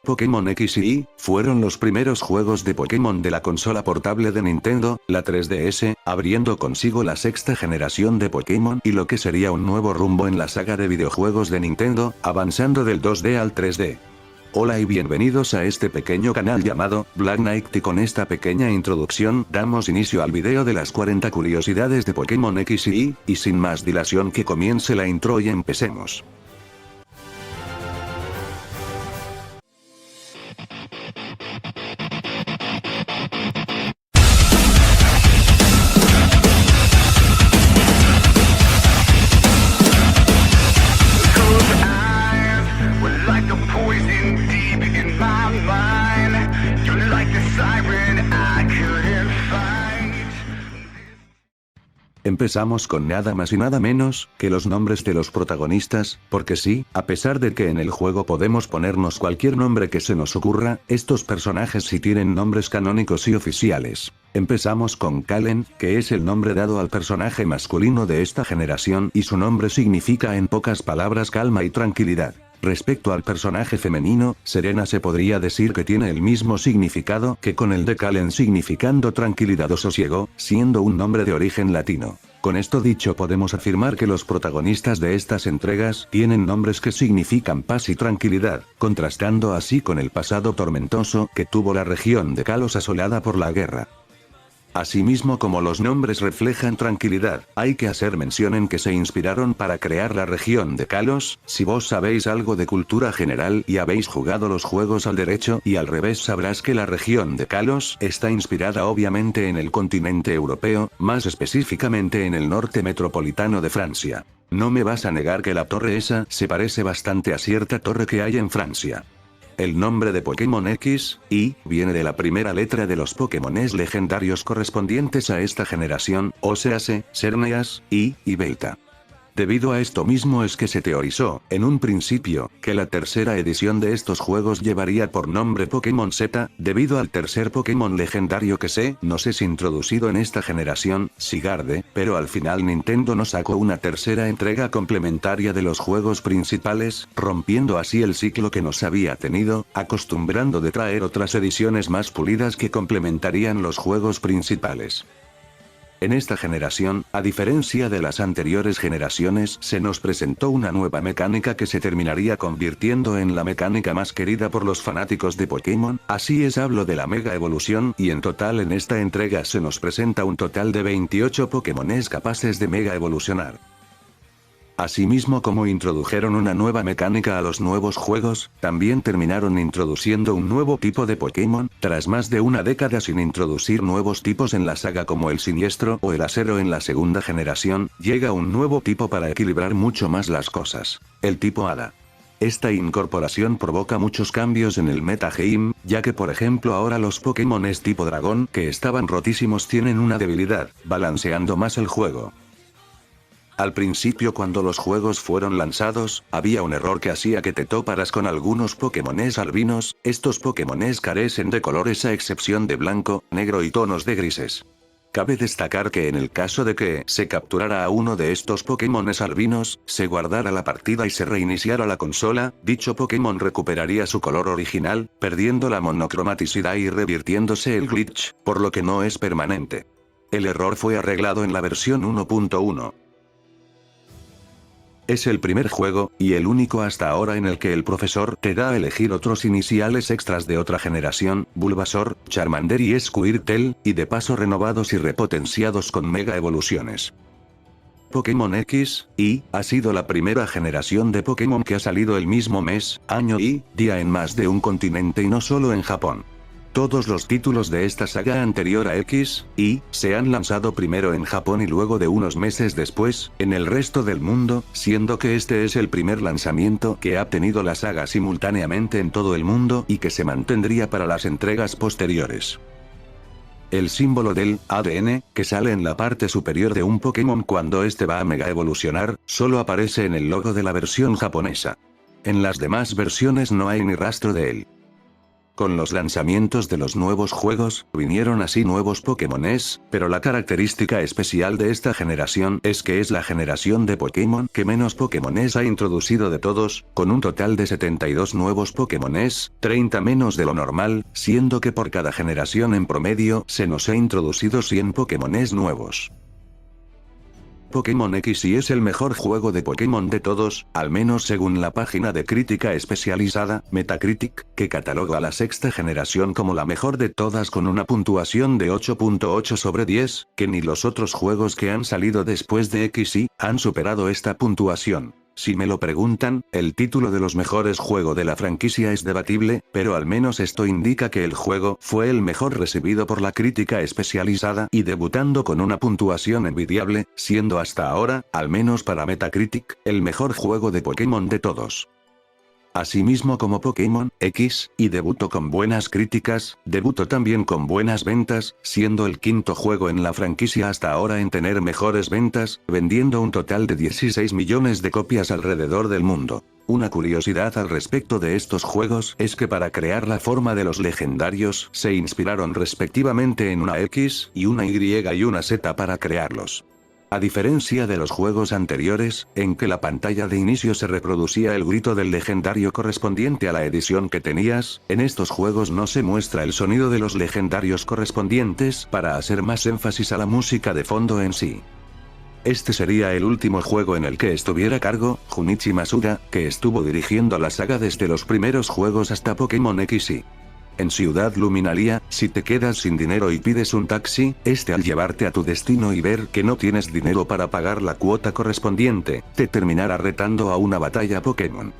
Pokémon X y Y fueron los primeros juegos de Pokémon de la consola portable de Nintendo, la 3DS, abriendo consigo la sexta generación de Pokémon y lo que sería un nuevo rumbo en la saga de videojuegos de Nintendo, avanzando del 2D al 3D. Hola y bienvenidos a este pequeño canal llamado Black Knight, y con esta pequeña introducción damos inicio al video de las 40 curiosidades de Pokémon X y Y, y sin más dilación que comience la intro y empecemos. Empezamos con nada más y nada menos que los nombres de los protagonistas, porque sí, a pesar de que en el juego podemos ponernos cualquier nombre que se nos ocurra, estos personajes sí tienen nombres canónicos y oficiales. Empezamos con Kallen, que es el nombre dado al personaje masculino de esta generación y su nombre significa en pocas palabras calma y tranquilidad. Respecto al personaje femenino, Serena se podría decir que tiene el mismo significado que con el de Kallen, significando tranquilidad o sosiego, siendo un nombre de origen latino. Con esto dicho, podemos afirmar que los protagonistas de estas entregas tienen nombres que significan paz y tranquilidad, contrastando así con el pasado tormentoso que tuvo la región de Kalos asolada por la guerra. Asimismo, como los nombres reflejan tranquilidad, hay que hacer mención en que se inspiraron para crear la región de Kalos. Si vos sabéis algo de cultura general y habéis jugado los juegos al derecho y al revés, sabrás que la región de Kalos está inspirada obviamente en el continente europeo, más específicamente en el norte metropolitano de Francia. No me vas a negar que la torre esa se parece bastante a cierta torre que hay en Francia. El nombre de Pokémon X y viene de la primera letra de los Pokémones legendarios correspondientes a esta generación, o sea, Xerneas, y Beta. Debido a esto mismo es que se teorizó, en un principio, que la tercera edición de estos juegos llevaría por nombre Pokémon Z, debido al tercer Pokémon legendario que nos es introducido en esta generación, Sigarde, pero al final Nintendo no sacó una tercera entrega complementaria de los juegos principales, rompiendo así el ciclo que nos había tenido, acostumbrando de traer otras ediciones más pulidas que complementarían los juegos principales. En esta generación, a diferencia de las anteriores generaciones, se nos presentó una nueva mecánica que se terminaría convirtiendo en la mecánica más querida por los fanáticos de Pokémon, así es, hablo de la Mega Evolución, y en total en esta entrega se nos presenta un total de 28 Pokémones capaces de Mega Evolucionar. Asimismo, como introdujeron una nueva mecánica a los nuevos juegos, también terminaron introduciendo un nuevo tipo de Pokémon, tras más de una década sin introducir nuevos tipos en la saga como el Siniestro o el Acero en la segunda generación, llega un nuevo tipo para equilibrar mucho más las cosas, el tipo Hada. Esta incorporación provoca muchos cambios en el metagame, ya que por ejemplo ahora los Pokémones tipo Dragón que estaban rotísimos tienen una debilidad, balanceando más el juego. Al principio, cuando los juegos fueron lanzados, había un error que hacía que te toparas con algunos Pokémones albinos. Estos Pokémones carecen de colores a excepción de blanco, negro y tonos de grises. Cabe destacar que en el caso de que se capturara a uno de estos Pokémones albinos, se guardara la partida y se reiniciara la consola, dicho Pokémon recuperaría su color original, perdiendo la monocromaticidad y revirtiéndose el glitch, por lo que no es permanente. El error fue arreglado en la versión 1.1. Es el primer juego, y el único hasta ahora en el que el profesor te da a elegir otros iniciales extras de otra generación, Bulbasaur, Charmander y Squirtle, y de paso renovados y repotenciados con mega evoluciones. Pokémon X y ha sido la primera generación de Pokémon que ha salido el mismo mes, año y día en más de un continente y no solo en Japón. Todos los títulos de esta saga anterior a X y se han lanzado primero en Japón y luego de unos meses después, en el resto del mundo, siendo que este es el primer lanzamiento que ha tenido la saga simultáneamente en todo el mundo y que se mantendría para las entregas posteriores. El símbolo del ADN, que sale en la parte superior de un Pokémon cuando este va a mega evolucionar, solo aparece en el logo de la versión japonesa. En las demás versiones no hay ni rastro de él. Con los lanzamientos de los nuevos juegos, vinieron así nuevos Pokémones, pero la característica especial de esta generación es que es la generación de Pokémon que menos Pokémones ha introducido de todos, con un total de 72 nuevos Pokémones, 30 menos de lo normal, siendo que por cada generación en promedio se nos ha introducido 100 Pokémones nuevos. Pokémon XY es el mejor juego de Pokémon de todos, al menos según la página de crítica especializada, Metacritic, que cataloga la sexta generación como la mejor de todas con una puntuación de 8.8 sobre 10, que ni los otros juegos que han salido después de XY han superado esta puntuación. Si me lo preguntan, el título de los mejores juegos de la franquicia es debatible, pero al menos esto indica que el juego fue el mejor recibido por la crítica especializada y debutando con una puntuación envidiable, siendo hasta ahora, al menos para Metacritic, el mejor juego de Pokémon de todos. Asimismo como Pokémon X, y debutó con buenas críticas, debutó también con buenas ventas, siendo el quinto juego en la franquicia hasta ahora en tener mejores ventas, vendiendo un total de 16 millones de copias alrededor del mundo. Una curiosidad al respecto de estos juegos es que para crear la forma de los legendarios se inspiraron respectivamente en una X y una Y y una Z para crearlos. A diferencia de los juegos anteriores, en que la pantalla de inicio se reproducía el grito del legendario correspondiente a la edición que tenías, en estos juegos no se muestra el sonido de los legendarios correspondientes para hacer más énfasis a la música de fondo en sí. Este sería el último juego en el que estuviera a cargo, Junichi Masuda, que estuvo dirigiendo la saga desde los primeros juegos hasta Pokémon XY. En Ciudad Luminaria, si te quedas sin dinero y pides un taxi, al llevarte a tu destino y ver que no tienes dinero para pagar la cuota correspondiente, te terminará retando a una batalla Pokémon.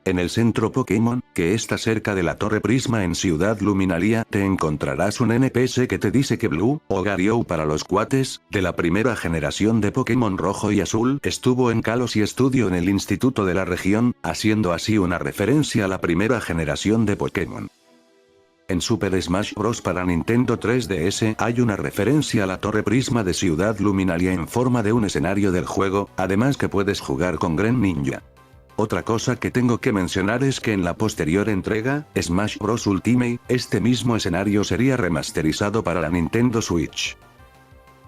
En el centro Pokémon, que está cerca de la Torre Prisma en Ciudad Luminaria, te encontrarás un NPC que te dice que Blue, o Gario para los cuates, de la primera generación de Pokémon Rojo y Azul, estuvo en Kalos y estudio en el instituto de la región, haciendo así una referencia a la primera generación de Pokémon. En Super Smash Bros. Para Nintendo 3DS hay una referencia a la Torre Prisma de Ciudad Luminaria en forma de un escenario del juego, además que puedes jugar con Greninja. Otra cosa que tengo que mencionar es que en la posterior entrega, Smash Bros. Ultimate, este mismo escenario sería remasterizado para la Nintendo Switch.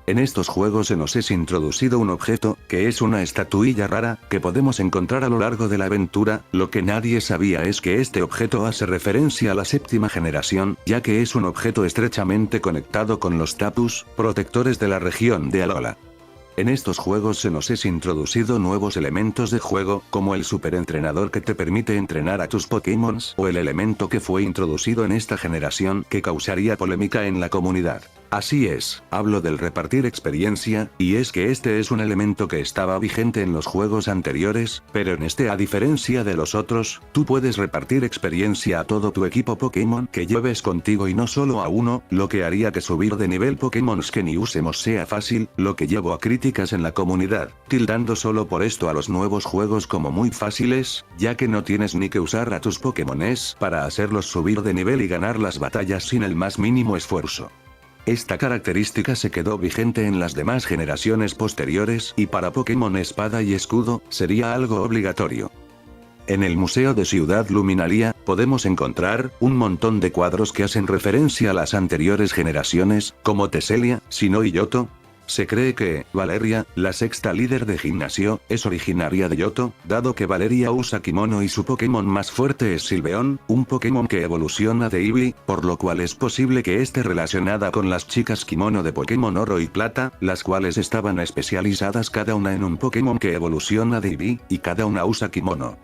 En estos juegos se nos es introducido un objeto, que es una estatuilla rara, que podemos encontrar a lo largo de la aventura. Lo que nadie sabía es que este objeto hace referencia a la séptima generación, ya que es un objeto estrechamente conectado con los Tapus, protectores de la región de Alola. En estos juegos se nos es introducido nuevos elementos de juego, como el superentrenador que te permite entrenar a tus Pokémon, o el elemento que fue introducido en esta generación que causaría polémica en la comunidad. Así es, hablo del repartir experiencia, y es que este es un elemento que estaba vigente en los juegos anteriores, pero en este a diferencia de los otros, tú puedes repartir experiencia a todo tu equipo Pokémon que lleves contigo y no solo a uno, lo que haría que subir de nivel Pokémon que ni usemos sea fácil, lo que llevó a críticas en la comunidad, tildando solo por esto a los nuevos juegos como muy fáciles, ya que no tienes ni que usar a tus Pokémones para hacerlos subir de nivel y ganar las batallas sin el más mínimo esfuerzo. Esta característica se quedó vigente en las demás generaciones posteriores y para Pokémon Espada y Escudo, sería algo obligatorio. En el Museo de Ciudad Luminaria, podemos encontrar un montón de cuadros que hacen referencia a las anteriores generaciones, como Teselia, Sinnoh y Yoto. Se cree que, Valeria, la sexta líder de gimnasio, es originaria de Yoto, dado que Valeria usa kimono y su Pokémon más fuerte es Silveon, un Pokémon que evoluciona de Eevee, por lo cual es posible que esté relacionada con las chicas kimono de Pokémon Oro y Plata, las cuales estaban especializadas cada una en un Pokémon que evoluciona de Eevee, y cada una usa kimono.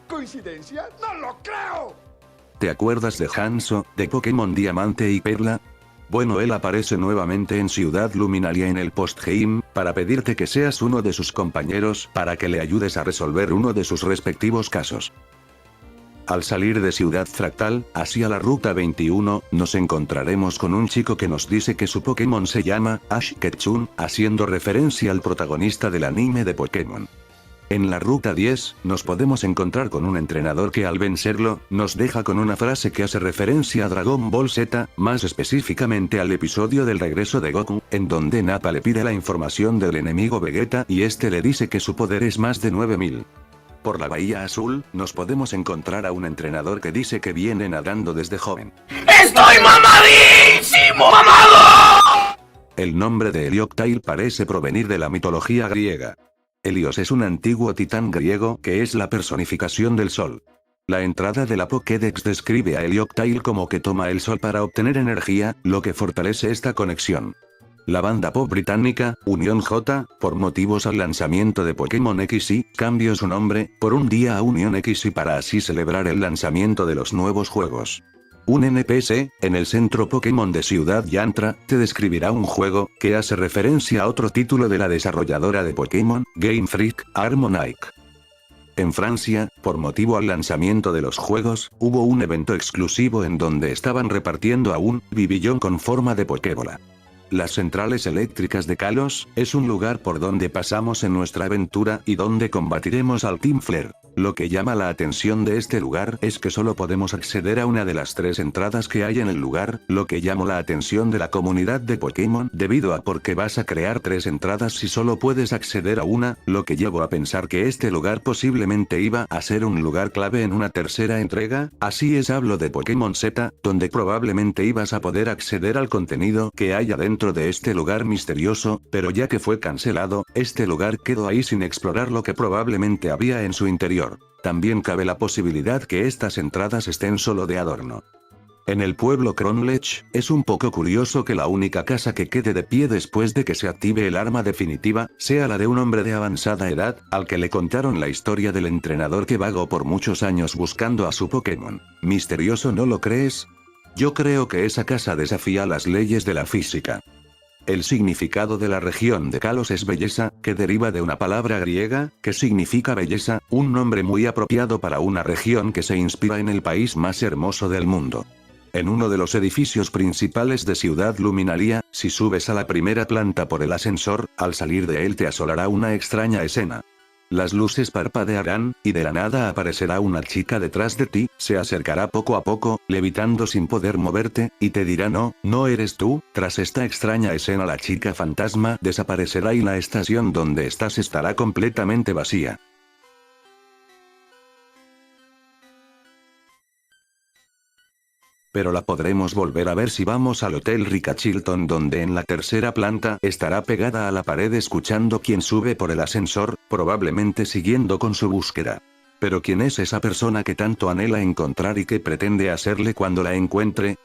¿Coincidencia? ¡No lo creo! ¿Te acuerdas de Hanzo, de Pokémon Diamante y Perla? Bueno, él aparece nuevamente en Ciudad Luminaria en el postgame, para pedirte que seas uno de sus compañeros, para que le ayudes a resolver uno de sus respectivos casos. Al salir de Ciudad Fractal, hacia la Ruta 21, nos encontraremos con un chico que nos dice que su Pokémon se llama Ash Ketchum, haciendo referencia al protagonista del anime de Pokémon. En la ruta 10, nos podemos encontrar con un entrenador que al vencerlo, nos deja con una frase que hace referencia a Dragon Ball Z, más específicamente al episodio del regreso de Goku, en donde Nappa le pide la información del enemigo Vegeta y este le dice que su poder es más de 9000. Por la Bahía Azul, nos podemos encontrar a un entrenador que dice que viene nadando desde joven. ¡Estoy mamadísimo, mamado! El nombre de Helioctile parece provenir de la mitología griega. Helios es un antiguo titán griego que es la personificación del sol. La entrada de la Pokédex describe a Helioctile como que toma el sol para obtener energía, lo que fortalece esta conexión. La banda pop británica, Union J, por motivos al lanzamiento de Pokémon XY, cambió su nombre, por un día a Union XY para así celebrar el lanzamiento de los nuevos juegos. Un NPC, en el centro Pokémon de Ciudad Yantra, te describirá un juego, que hace referencia a otro título de la desarrolladora de Pokémon, Game Freak, Harmonike. En Francia, por motivo al lanzamiento de los juegos, hubo un evento exclusivo en donde estaban repartiendo a un Bibillón con forma de Pokébola. Las centrales eléctricas de Kalos, es un lugar por donde pasamos en nuestra aventura y donde combatiremos al Team Flare. Lo que llama la atención de este lugar es que solo podemos acceder a una de las 3 entradas que hay en el lugar, lo que llamó la atención de la comunidad de Pokémon debido a porque vas a crear 3 entradas si solo puedes acceder a una, lo que llevó a pensar que este lugar posiblemente iba a ser un lugar clave en una tercera entrega, así es hablo de Pokémon Z, donde probablemente ibas a poder acceder al contenido que hay adentro de este lugar misterioso, pero ya que fue cancelado, este lugar quedó ahí sin explorar lo que probablemente había en su interior. También cabe la posibilidad que estas entradas estén solo de adorno. En el pueblo Cronlech, es un poco curioso que la única casa que quede de pie después de que se active el arma definitiva, sea la de un hombre de avanzada edad, al que le contaron la historia del entrenador que vagó por muchos años buscando a su Pokémon. ¿Misterioso, no lo crees? Yo creo que esa casa desafía las leyes de la física. El significado de la región de Kalos es belleza, que deriva de una palabra griega, que significa belleza, un nombre muy apropiado para una región que se inspira en el país más hermoso del mundo. En uno de los edificios principales de Ciudad Luminaria, si subes a la primera planta por el ascensor, al salir de él te asolará una extraña escena. Las luces parpadearán, y de la nada aparecerá una chica detrás de ti, se acercará poco a poco, levitando sin poder moverte, y te dirá no, no eres tú. Tras esta extraña escena la chica fantasma desaparecerá y la estación donde estás estará completamente vacía. Pero la podremos volver a ver si vamos al Hotel Ricachilton, donde en la tercera planta estará pegada a la pared escuchando quién sube por el ascensor, probablemente siguiendo con su búsqueda. Pero ¿quién es esa persona que tanto anhela encontrar y qué pretende hacerle cuando la encuentre?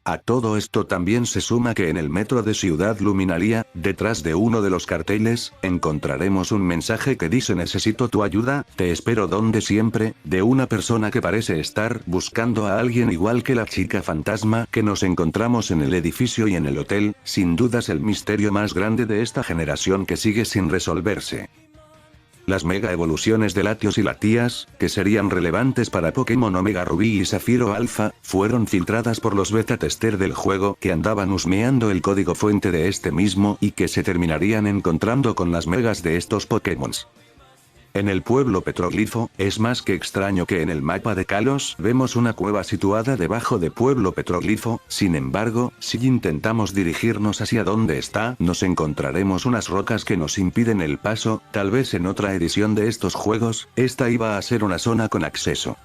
A todo esto también se suma que en el metro de Ciudad Luminaria, detrás de uno de los carteles, encontraremos un mensaje que dice necesito tu ayuda, te espero donde siempre, de una persona que parece estar buscando a alguien igual que la chica fantasma que nos encontramos en el edificio y en el hotel, sin dudas el misterio más grande de esta generación que sigue sin resolverse. Las mega evoluciones de Latios y Latias, que serían relevantes para Pokémon Omega Rubí y Zafiro Alpha, fueron filtradas por los beta tester del juego que andaban husmeando el código fuente de este mismo y que se terminarían encontrando con las megas de estos Pokémon. En el pueblo Petroglifo, es más que extraño que en el mapa de Kalos vemos una cueva situada debajo de pueblo Petroglifo, sin embargo, si intentamos dirigirnos hacia donde está, nos encontraremos unas rocas que nos impiden el paso, tal vez en otra edición de estos juegos, esta iba a ser una zona con acceso.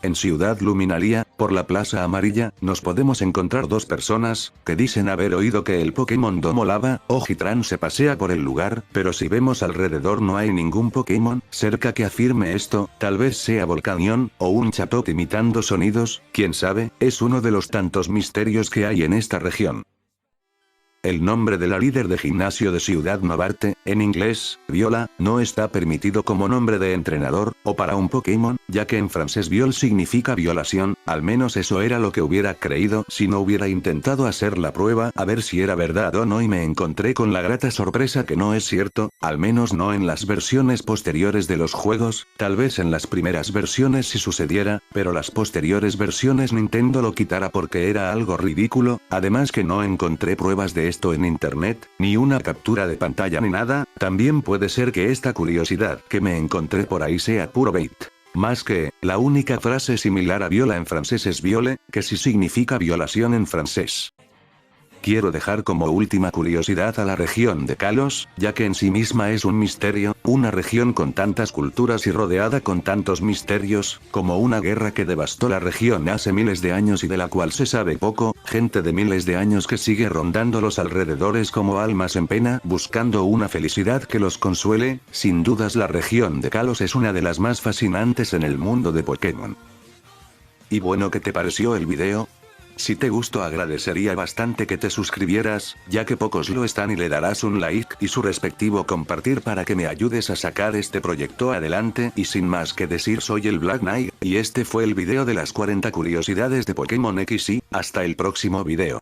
En Ciudad Luminaria, por la Plaza Amarilla, nos podemos encontrar 2 personas, que dicen haber oído que el Pokémon Domo Lava, Ojitran se pasea por el lugar, pero si vemos alrededor no hay ningún Pokémon cerca que afirme esto, tal vez sea Volcanion, o un Chatot imitando sonidos, quién sabe, es uno de los tantos misterios que hay en esta región. El nombre de la líder de gimnasio de Ciudad Novarte, en inglés, Viola, no está permitido como nombre de entrenador, o para un Pokémon, ya que en francés viol significa violación, al menos eso era lo que hubiera creído si no hubiera intentado hacer la prueba a ver si era verdad o no y me encontré con la grata sorpresa que no es cierto, al menos no en las versiones posteriores de los juegos, tal vez en las primeras versiones si sucediera, pero las posteriores versiones Nintendo lo quitará porque era algo ridículo, además que no encontré pruebas de esto en internet, ni una captura de pantalla ni nada, también puede ser que esta curiosidad que me encontré por ahí sea puro bait. Más que, la única frase similar a viola en francés es viole, que sí significa violación en francés. Quiero dejar como última curiosidad a la región de Kalos, ya que en sí misma es un misterio, una región con tantas culturas y rodeada con tantos misterios, como una guerra que devastó la región hace miles de años y de la cual se sabe poco, gente de miles de años que sigue rondando los alrededores como almas en pena buscando una felicidad que los consuele. Sin dudas la región de Kalos es una de las más fascinantes en el mundo de Pokémon. Y bueno, ¿qué te pareció el video? Si te gustó agradecería bastante que te suscribieras, ya que pocos lo están, y le darás un like y su respectivo compartir para que me ayudes a sacar este proyecto adelante. Y sin más que decir, soy el Black Knight, y este fue el video de las 40 curiosidades de Pokémon XY, hasta el próximo video.